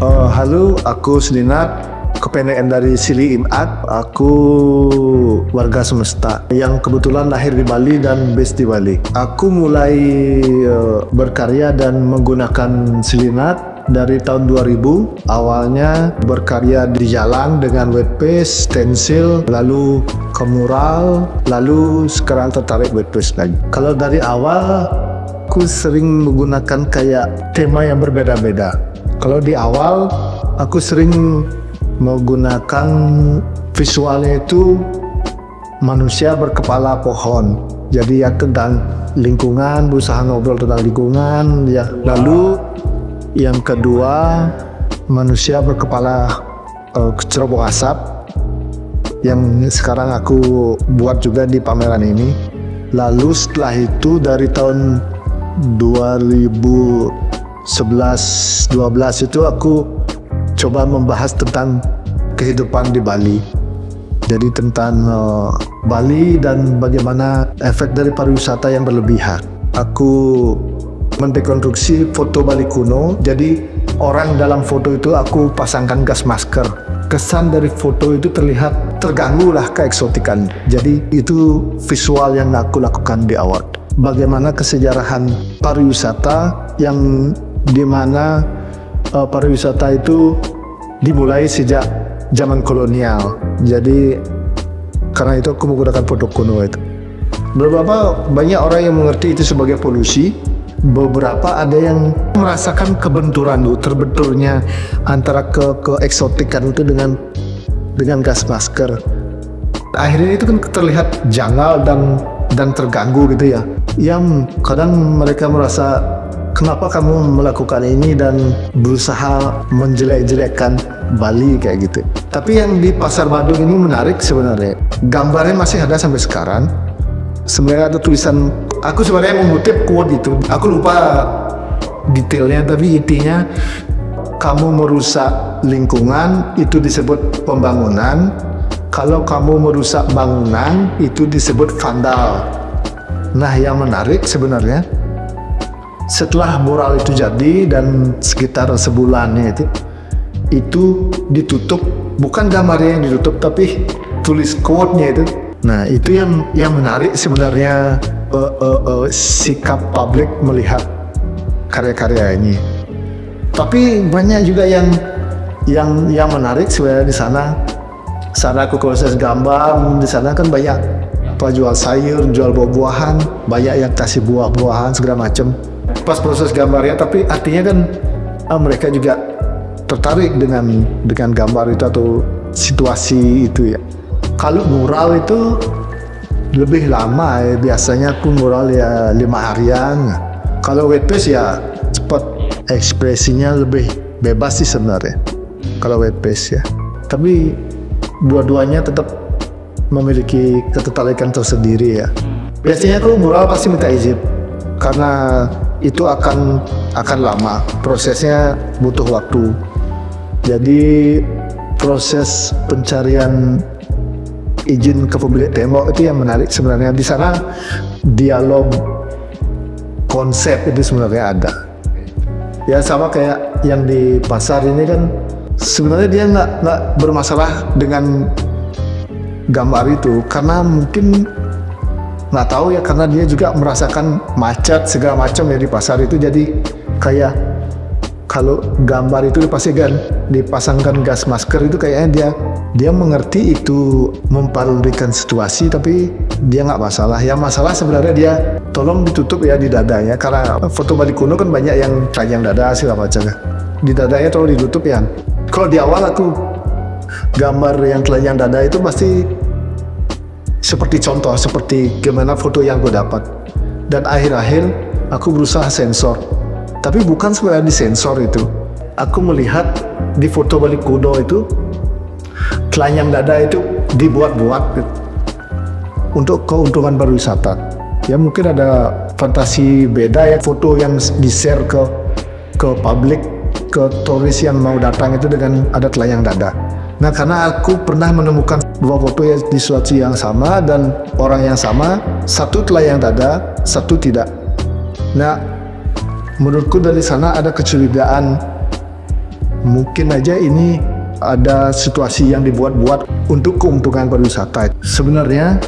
Halo, aku Selinat, kependekan dari Sili Imad. Aku warga semesta yang kebetulan lahir di Bali dan base di Bali. Aku mulai berkarya dan menggunakan Selinat dari tahun 2000. Awalnya berkarya di jalan dengan wet paste, stensil, lalu ke mural, lalu sekarang tertarik wet paste lagi. Kalau dari awal, aku sering menggunakan kayak tema yang berbeda-beda. Kalau di awal, aku sering menggunakan visualnya itu manusia berkepala pohon. Jadi ya tentang lingkungan, berusaha ngobrol tentang lingkungan. Ya. Lalu yang kedua, manusia berkepala cerobong asap yang sekarang aku buat juga di pameran ini. Lalu setelah itu dari tahun 2011-12 itu aku coba membahas tentang kehidupan di Bali. Jadi tentang Bali dan bagaimana efek dari pariwisata yang berlebihan. Aku mendekonstruksi foto Bali kuno. Jadi orang dalam foto itu aku pasangkan gas masker. Kesan dari foto itu terlihat terganggu lah keeksotikan. Jadi itu visual yang aku lakukan di awal. Bagaimana kesejarahan pariwisata yang dimana pariwisata itu dimulai sejak zaman kolonial. Jadi karena itu aku menggunakan foto kuno itu. Beberapa banyak orang yang mengerti itu sebagai polusi. Beberapa ada yang merasakan kebenturan itu, terbenturnya antara keeksotikan itu dengan gas masker. Akhirnya itu kan terlihat janggal dan terganggu gitu ya. Yang kadang mereka merasa, kenapa kamu melakukan ini dan berusaha menjelek-jelekkan Bali kayak gitu. Tapi yang di Pasar Badung ini menarik sebenarnya. Gambarnya masih ada sampai sekarang. Sebenarnya ada tulisan, aku sebenarnya mengutip quote itu. Aku lupa detailnya, tapi intinya kamu merusak lingkungan itu disebut pembangunan. Kalau kamu merusak bangunan itu disebut vandal. Nah, yang menarik sebenarnya setelah mural itu jadi dan sekitar sebulannya itu ditutup, bukan gambarnya yang ditutup tapi tulis quote-nya itu. Nah, itu yang menarik sebenarnya sikap publik melihat karya-karya ini. Tapi banyak juga yang menarik sebenarnya di sana. Sana aku proses gambar, di sana kan banyak jual sayur, jual buah-buahan, banyak yang kasih buah-buahan segala macam. Pas proses gambarnya, tapi artinya kan mereka juga tertarik dengan gambar itu atau situasi itu ya. Kalau mural itu lebih lama ya, biasanya aku mural ya 5 harian. Kalau wet paste ya cepat, ekspresinya lebih bebas sih sebenarnya kalau wet paste ya. Tapi dua-duanya tetap memiliki ketertarikan tersendiri ya. Biasanya aku mural pasti minta izin karena itu akan lama, prosesnya butuh waktu. Jadi proses pencarian izin ke pemilik tembok itu yang menarik sebenarnya. Di sana dialog konsep itu sebenarnya ada. Ya sama kayak yang di pasar ini kan sebenarnya dia nggak bermasalah dengan gambar itu karena mungkin nggak tahu ya, karena dia juga merasakan macet segala macam ya di pasar itu. Jadi kayak kalau gambar itu dipasangkan gas masker itu kayaknya dia mengerti itu memparodikan situasi, tapi dia nggak masalah. Yang masalah sebenarnya dia tolong ditutup ya di dadanya, karena foto Bali kuno kan banyak yang telanjang dada segala macam. Di dadanya tolong ditutup ya. Kalau di awal aku gambar yang telanjang dada itu pasti seperti contoh, seperti gimana foto yang gue dapat. Dan akhir-akhir aku berusaha sensor, tapi bukan sebenarnya disensor itu. Aku melihat di foto Bali kuno itu telanjang dada itu dibuat-buat untuk keuntungan pariwisata. Ya mungkin ada fantasi beda ya, foto yang di-share ke publik, ke turis yang mau datang itu dengan ada telanjang dada. Nah, karena aku pernah menemukan dua foto ya di situasi yang sama dan orang yang sama, satu telanjang dada, satu tidak. Nah, menurutku dari sana ada kecurigaan mungkin aja ini ada situasi yang dibuat-buat untuk keuntungan pariwisata. Sebenarnya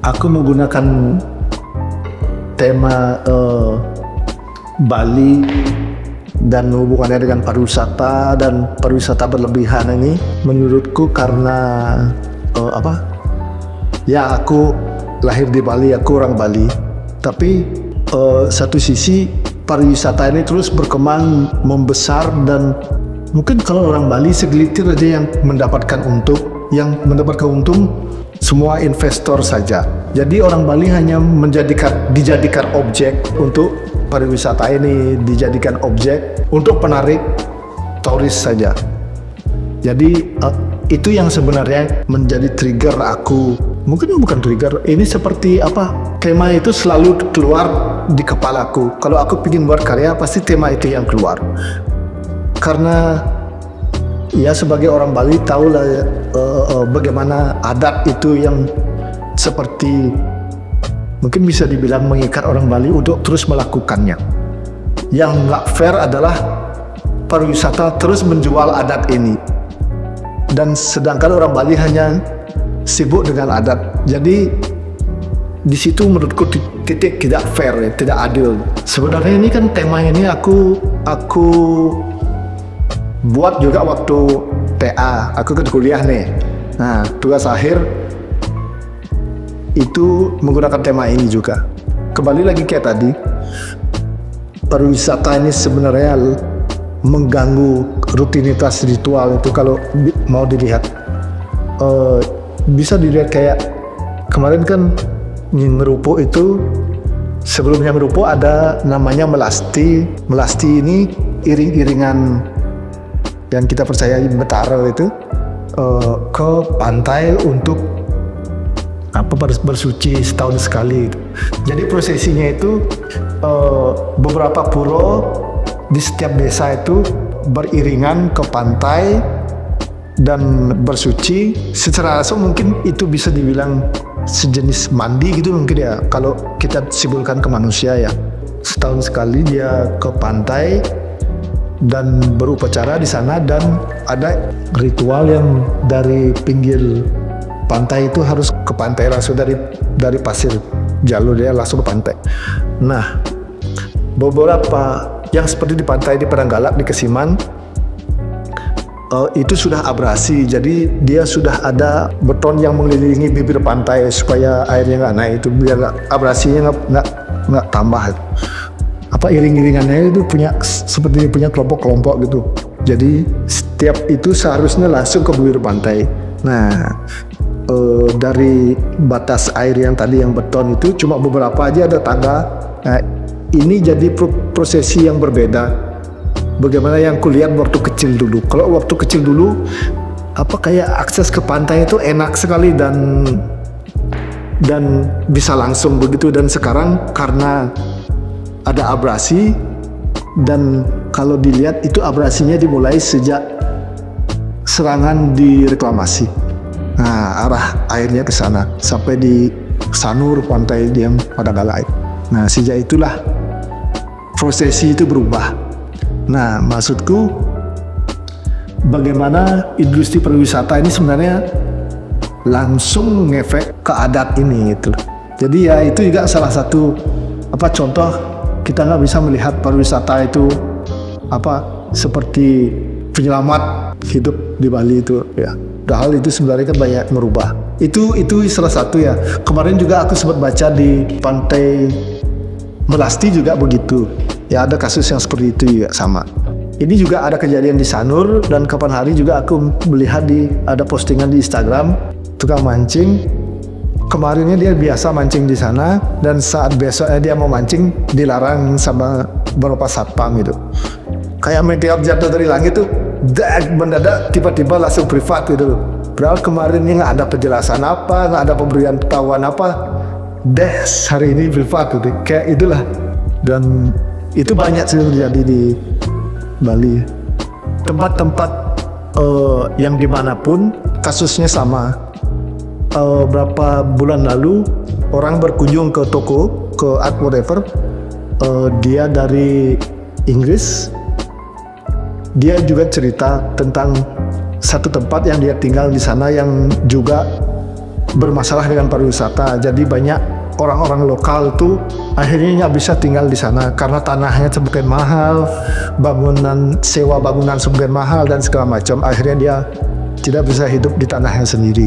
aku menggunakan tema Bali dan hubungannya dengan pariwisata dan pariwisata berlebihan ini menurutku karena ya aku lahir di Bali, aku orang Bali, tapi satu sisi pariwisata ini terus berkembang membesar dan mungkin kalau orang Bali segelintir aja yang mendapatkan untung semua investor saja. Jadi orang Bali hanya dijadikan objek untuk pariwisata ini, dijadikan objek untuk penarik turis saja. Jadi itu yang sebenarnya menjadi trigger aku. Mungkin bukan trigger, ini seperti tema itu selalu keluar di kepalaku. Kalau aku ingin buat karya, pasti tema itu yang keluar. Karena ya sebagai orang Bali tahulah bagaimana adat itu yang seperti mungkin bisa dibilang mengikat orang Bali untuk terus melakukannya. Yang nggak fair adalah pariwisata terus menjual adat ini, dan sedangkan orang Bali hanya sibuk dengan adat. Jadi di situ menurutku titik tidak fair, tidak adil. Sebenarnya ini kan tema ini aku buat juga waktu TA, aku kan kuliah nih. Nah, tugas akhir itu menggunakan tema ini juga. Kembali lagi kayak tadi, pariwisata ini sebenarnya mengganggu rutinitas ritual itu kalau mau dilihat. Bisa dilihat kayak kemarin kan Merupo itu, sebelumnya Merupo ada namanya Melasti. Melasti ini iring-iringan yang kita percaya Betara itu ke pantai untuk bersuci setahun sekali. Jadi prosesinya itu beberapa puro di setiap desa itu beriringan ke pantai dan bersuci. Secara langsung mungkin itu bisa dibilang sejenis mandi gitu mungkin ya, kalau kita simpulkan ke manusia ya. Setahun sekali dia ke pantai dan berupacara di sana, dan ada ritual yang dari pinggir pantai itu harus ke pantai langsung, dari pasir jalur dia langsung ke pantai. Nah, beberapa yang seperti di pantai di Padanggalak, di Kesiman, itu sudah abrasi, jadi dia sudah ada beton yang mengelilingi bibir pantai supaya airnya nggak naik, itu biar abrasinya nggak tambah. Iring-iringannya itu seperti punya kelompok-kelompok gitu. Jadi setiap itu seharusnya langsung ke bibir pantai. Nah, dari batas air yang tadi yang beton itu cuma beberapa aja ada tangga. Nah, ini jadi prosesi yang berbeda. Bagaimana yang kulihat waktu kecil dulu. Kalau waktu kecil dulu kayak akses ke pantai itu enak sekali dan bisa langsung begitu. Dan sekarang karena ada abrasi, dan kalau dilihat itu abrasinya dimulai sejak serangan di reklamasi. Nah, arah airnya ke sana sampai di Sanur, pantai yang Padanggalak. Nah, sejak itulah prosesi itu berubah. Nah, maksudku bagaimana industri pariwisata ini sebenarnya langsung ngefek ke adat ini gitu. Jadi ya itu juga salah satu contoh kita nggak bisa melihat pariwisata itu seperti penyelamat hidup di Bali itu ya. Padahal itu sebenarnya kan banyak merubah. Itu salah satu ya. Kemarin juga aku sempat baca di pantai Melasti juga begitu. Ya ada kasus yang seperti itu juga sama. Ini juga ada kejadian di Sanur, dan kapan hari juga aku melihat ada postingan di Instagram tukang mancing. Kemarinnya dia biasa mancing di sana, dan saat besoknya dia mau mancing dilarang sama beberapa satpam itu. Kayak meteor jatuh dari langit tuh, mendadak tiba-tiba langsung privat gitu. Padahal kemarinnya nggak ada penjelasan apa, nggak ada pemberian ketahuan apa. Hari ini privat gitu, kayak itulah. Dan itu banyak sih terjadi di Bali. Tempat-tempat yang dimanapun kasusnya sama. Berapa bulan lalu orang berkunjung ke toko, ke art whatever, dia dari Inggris, Dia juga cerita tentang satu tempat yang dia tinggal di sana yang juga bermasalah dengan pariwisata. Jadi banyak orang-orang lokal tuh akhirnya nggak bisa tinggal di sana karena tanahnya semakin mahal, sewa bangunan semakin mahal dan segala macam. Akhirnya dia tidak bisa hidup di tanahnya sendiri.